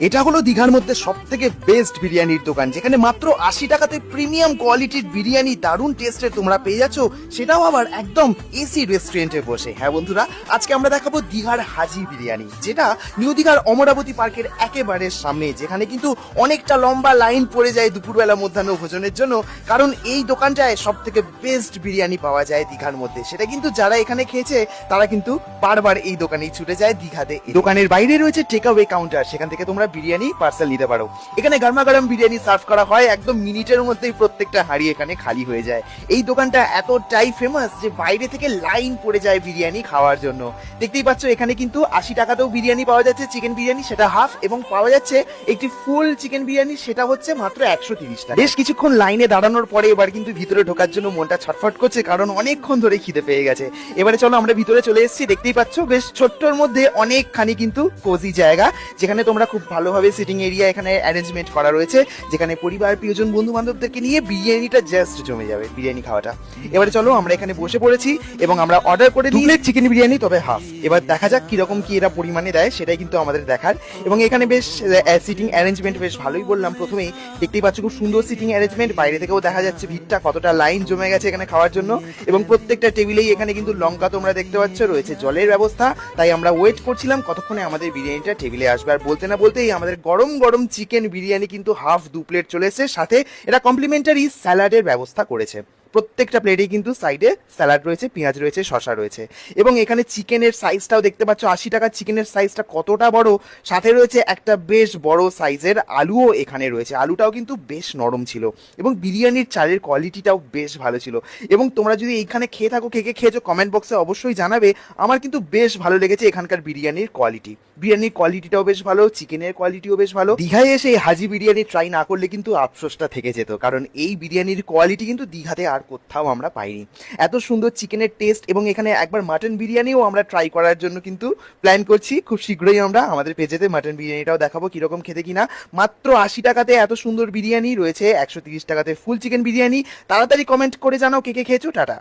এটা হলো দীঘার মধ্যে সব থেকে বেস্ট বিরিয়ানির দোকান, যেখানে মাত্র ৮০ টাকাতে প্রিমিয়াম কোয়ালিটির বিরিয়ানি দারুণ টেস্টের তোমরা পেয়ে যাচ্ছ, সেটাও আবার একদম এসি রেস্টুরেন্টে বসে। হ্যাঁ বন্ধুরা, আজকে আমরা দেখাবো দীঘার হাজি বিরিয়ানি, যেটা নিউ দীঘার অমরাবতী পার্কের একেবারে সামনে, যেখানে কিন্তু অনেকটা লম্বা লাইন পড়ে যায় দুপুরবেলা মধ্যাহ্ন ভোজনের জন্য, কারণ এই দোকানটায় সব থেকে বেস্ট বিরিয়ানি পাওয়া যায় দীঘার মধ্যে। সেটা কিন্তু যারা এখানে খেয়েছে তারা কিন্তু বারবার এই দোকানেই ছুটে যায় দীঘাতে। দোকানের বাইরে রয়েছে টেক অ্যাওয়ে কাউন্টার, সেখান থেকে তোমরা বিরিয়ানি পার্সেল নিতে পারো। এখানে গরমা গরম বিরিয়ানি সার্ভ করা হয়, একদম মিনিটের মধ্যেই প্রত্যেকটা হাঁড়ি এখানে খালি হয়ে যায়। এই দোকানটা এতটাই ফেমাস যে বাইরে থেকে লাইন পড়ে যায় বিরিয়ানি খাওয়ার জন্য। দেখতেই পাচ্ছ এখানে কিন্তু ৮০ টাকাতেও বিরিয়ানি পাওয়া যাচ্ছে, চিকেন বিরিয়ানি সেটা হাফ, এবং পাওয়া যাচ্ছে একটি ফুল চিকেন বিরিয়ানি, সেটা হচ্ছে মাত্র ১৩০ টাকা। বেশ কিছুক্ষণ লাইনে দাঁড়ানোর পরে এবার কিন্তু ভিতরে ঢোকার জন্য মনটা ছটফট করছে, কারণ অনেকক্ষণ ধরে খিদে পেয়ে গেছে। এবারে চলো আমরা ভিতরে চলে এসেছি। দেখতেই পাচ্ছ বেশ ছোট্টর মধ্যে অনেকখানি কিন্তু কোজি জায়গা, যেখানে তোমরা খুব ভালোভাবে সিটিং এরিয়া এখানে অ্যারেঞ্জমেন্ট করা রয়েছে, যেখানে পরিবার প্রিয়জন বন্ধু বান্ধবদেরকে নিয়ে বিরিয়ানিটা জাস্ট জমে যাবে বিরিয়ানি খাওয়াটা। এবারে চলো আমরা এখানে বসে পড়েছি এবং আমরা অর্ডার করে দিই চিকেন বিরিয়ানি, তবে হাফ। এবার দেখা যাক কিরকম কি এরা পরিমাণে দেয়, সেটাই কিন্তু আমাদের দেখার। এবং এখানে বেশ সিটিং অ্যারেঞ্জমেন্ট বেশ ভালোই বললাম প্রথমেই। দেখতেই পাচ্ছ খুব সুন্দর সিটিং অ্যারেঞ্জমেন্ট, বাইরে থেকেও দেখা যাচ্ছে ভিড়টা কতটা লাইন জমে গেছে এখানে খাওয়ার জন্য। এবং প্রত্যেকটা টেবিলেই এখানে কিন্তু লঙ্কা তোমরা দেখতে পাচ্ছ, রয়েছে জলের ব্যবস্থা। তাই আমরা ওয়েট করছিলাম কতক্ষণে আমাদের বিরিয়ানিটা টেবিলে আসবে। আর বলতে না বলতেই আমাদের গরম গরম চিকেন বিরিয়ানি কিন্তু হাফ 2 প্লেট চলে এসেছে, সাথে এরা কমপ্লিমেন্টারি স্যালাডের ব্যবস্থা করেছে। প্রত্যেকটা প্লেটেই কিন্তু সাইডে স্যালাড রয়েছে, পেঁয়াজ রয়েছে, শসা রয়েছে। এবং এখানে চিকেনের সাইজটাও দেখতে পাচ্ছ, ৮০ টাকার চিকেনের সাইজটা কতটা বড়। সাথে রয়েছে একটা বেশ বড় সাইজের আলুও এখানে রয়েছে, আলুটাও কিন্তু বেশ নরম ছিল। এবং বিরিয়ানির চালের কোয়ালিটিটাও বেশ ভালো ছিল। এবং তোমরা যদি এইখানে খেয়ে থাকো, কে কে খেয়েছো কমেন্ট বক্সে অবশ্যই জানাবে। আমার কিন্তু বেশ ভালো লেগেছে এখানকার বিরিয়ানির কোয়ালিটি। বিরিয়ানির কোয়ালিটিটাও বেশ ভালো, চিকেনের কোয়ালিটিও বেশ ভালো। দীঘায় এসে হাজি বিরিয়ানি ট্রাই না করলে কিন্তু আফসোসটা থেকে যেত, কারণ এই বিরিয়ানির কোয়ালিটি কিন্তু দীঘাতে আর কোথাও আমরা পাইনি। এত সুন্দর চিকেনের টেস্ট। এবং এখানে একবার মাটন বিরিয়ানিও আমরা ট্রাই করার জন্য কিন্তু প্ল্যান করছি। খুব শীঘ্রই আমরা আমাদের পেজেতে মাটন বিরিয়ানিটাও দেখাবো কিরকম খেতে কিনা। মাত্র ৮০ টাকাতে এত সুন্দর বিরিয়ানি রয়েছে, ১৩০ টাকাতে ফুল চিকেন বিরিয়ানি। তাড়াতাড়ি কমেন্ট করে জানাও কে কে খেয়েছো। টাটা।